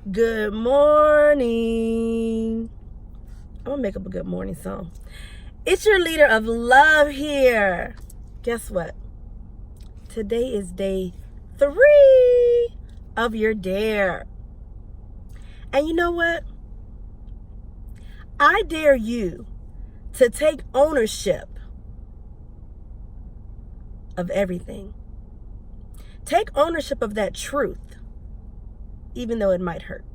Good morning. I'm gonna make up a good morning song. It's your leader of love here. Guess what? Today is day 3 of your dare. And you know what? I dare you to take ownership of everything. Take ownership of that truth, even though it might hurt.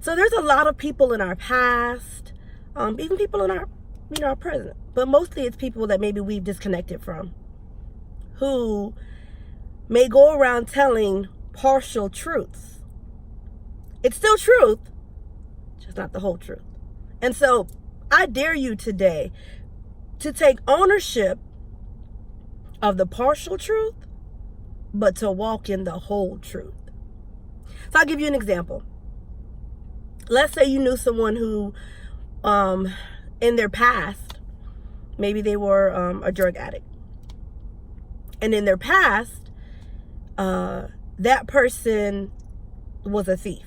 So there's a lot of people in our past, even people in our present, but mostly it's people that maybe we've disconnected from, who may go around telling partial truths. It's still truth, just not the whole truth. And so I dare you today to take ownership of the partial truth, but to walk in the whole truth. So I'll give you an example. Let's say you knew someone who, in their past, maybe they were a drug addict. And in their past, that person was a thief.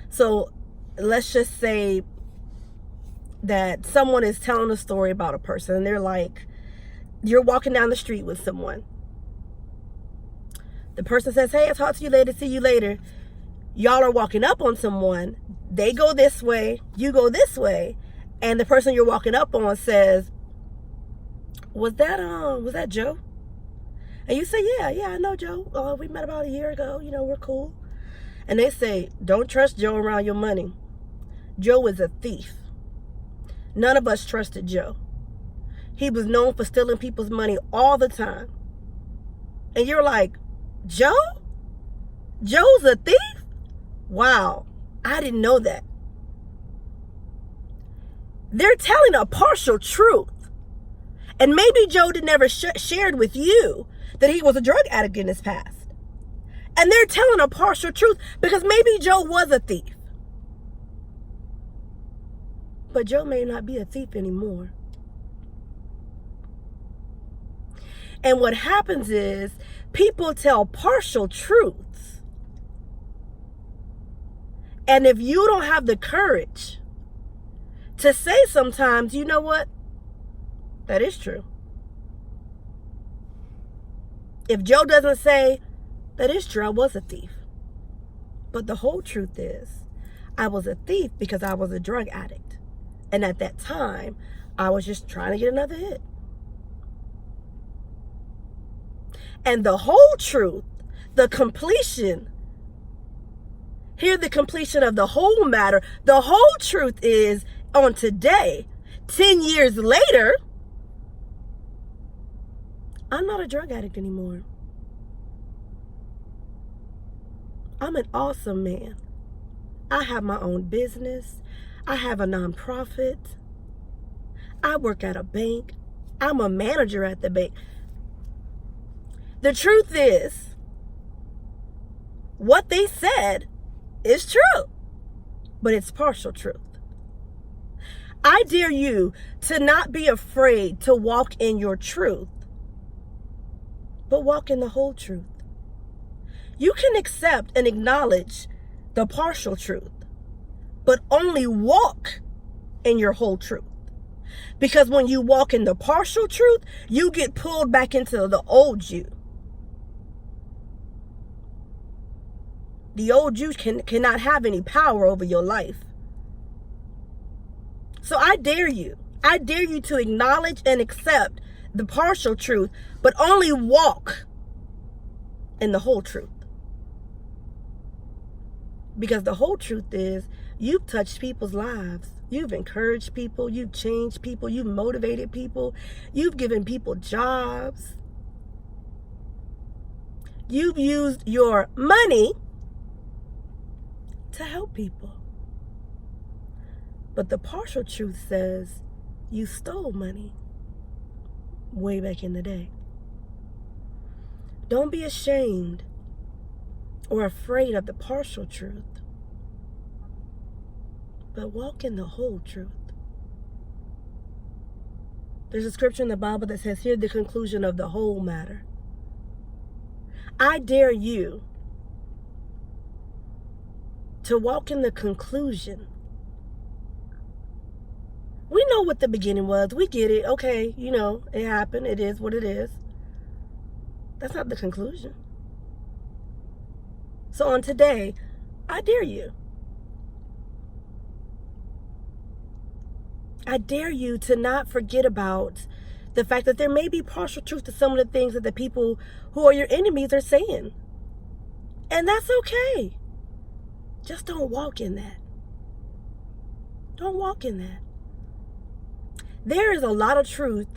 So let's just say that someone is telling a story about a person, and they're like, you're walking down the street with someone. The person says, hey, I'll talk to you later, see you later. Y'all are walking up on someone. They go this way, you go this way, and the person you're walking up on says, was that Joe? And you say, yeah, I know Joe. We met about a year ago. We're cool. And they say, don't trust Joe around your money. Joe is a thief. None of us trusted Joe. He was known for stealing people's money all the time. And you're like, Joe? Joe's a thief? Wow, I didn't know that. They're telling a partial truth. And maybe Joe never shared with you that he was a drug addict in his past. And they're telling a partial truth because maybe Joe was a thief. But Joe may not be a thief anymore. And what happens is people tell partial truths. And if you don't have the courage to say sometimes, you know what? That is true. If Joe doesn't say, that is true, I was a thief. But the whole truth is, I was a thief because I was a drug addict. And at that time, I was just trying to get another hit. And the whole truth, the completion, hear the completion of the whole matter. The whole truth is, on today, 10 years later, I'm not a drug addict anymore. I'm an awesome man. I have my own business. I have a nonprofit. I work at a bank. I'm a manager at the bank. The truth is, what they said is true, but it's partial truth. I dare you to not be afraid to walk in your truth, but walk in the whole truth. You can accept and acknowledge the partial truth, but only walk in your whole truth. Because when you walk in the partial truth, you get pulled back into the old you. The old you cannot have any power over your life. So I dare you to acknowledge and accept the partial truth, but only walk in the whole truth. Because the whole truth is, you've touched people's lives. You've encouraged people. You've changed people. You've motivated people. You've given people jobs. You've used your money to help people. But the partial truth says you stole money way back in the day. Don't be ashamed or afraid of the partial truth, but walk in the whole truth. There's a scripture in the Bible that says, here's the conclusion of the whole matter. I dare you to walk in the conclusion. We know what the beginning was. We get it. Okay, it happened. It is what it is. That's not the conclusion. So on today, I dare you. I dare you to not forget about the fact that there may be partial truth to some of the things that the people who are your enemies are saying. And that's okay. Just don't walk in that. Don't walk in that. There is a lot of truth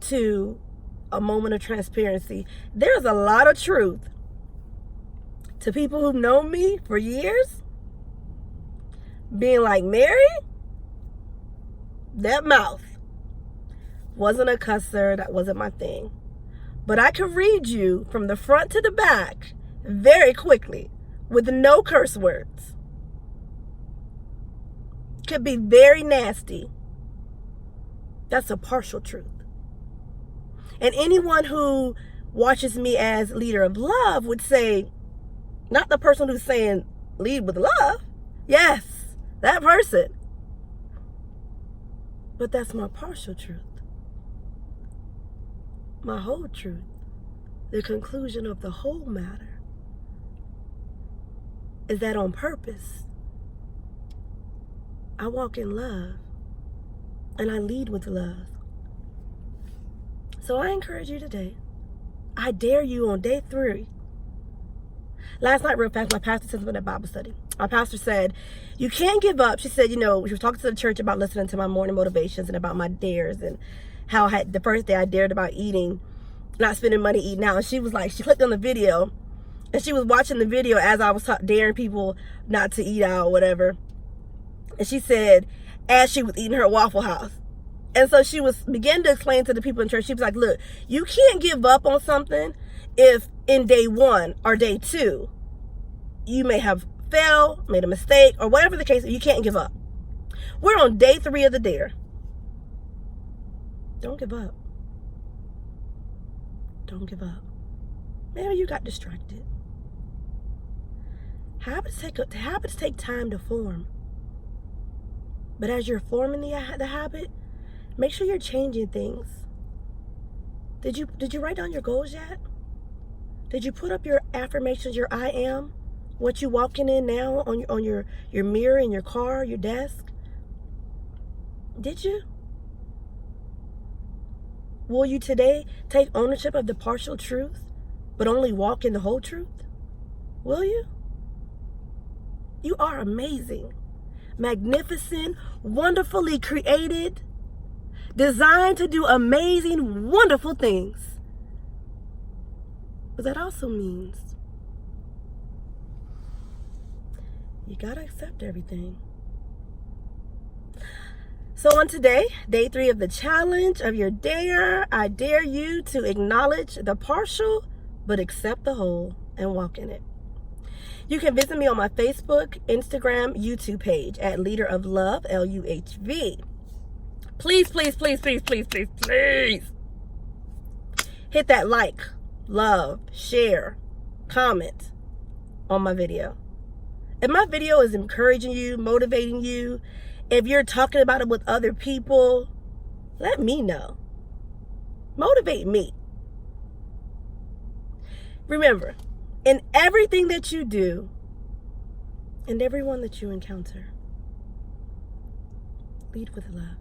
to a moment of transparency. There's a lot of truth to people who've known me for years being like, Mary, that mouth wasn't a cusser. That wasn't my thing. But I can read you from the front to the back very quickly with no curse words. Could be very nasty. That's a partial truth. And anyone who watches me as leader of love would say, not the person who's saying lead with love. Yes, that person. But that's my partial truth. My whole truth. The conclusion of the whole matter is that on purpose, I walk in love and I lead with love. So I encourage you today. I dare you on day 3. Last night, real fast, my pastor said something at Bible study. Our pastor said, you can't give up. She said, she was talking to the church about listening to my morning motivations and about my dares and how the first day I dared about eating, not spending money eating out. And she was like, she clicked on the video and she was watching the video as I was daring people not to eat out or whatever. And she said, as she was eating her Waffle House. And so she was beginning to explain to the people in church, she was like, look, you can't give up on something if in day 1 or day 2, you may have failed, made a mistake, or whatever the case, you can't give up. We're on day 3 of the dare. Don't give up. Don't give up. Maybe you got distracted. Habits take time to form. But as you're forming the habit, make sure you're changing things. Did you write down your goals yet? Did you put up your affirmations, your I am? What you walking in now on your mirror in your car, your desk? Did you? Will you today take ownership of the partial truth, but only walk in the whole truth? Will you? You are amazing, magnificent, wonderfully created, designed to do amazing, wonderful things. But that also means you gotta accept everything. So on today, day 3 of the challenge of your dare, I dare you to acknowledge the partial, but accept the whole and walk in it. You can visit me on my Facebook, Instagram, YouTube page at Leader of Love, LUHV. Please, please, please, please, please, please, please hit that like, love, share, comment on my video. If my video is encouraging you, motivating you, if you're talking about it with other people, let me know. Motivate me. Remember, in everything that you do and everyone that you encounter, lead with love.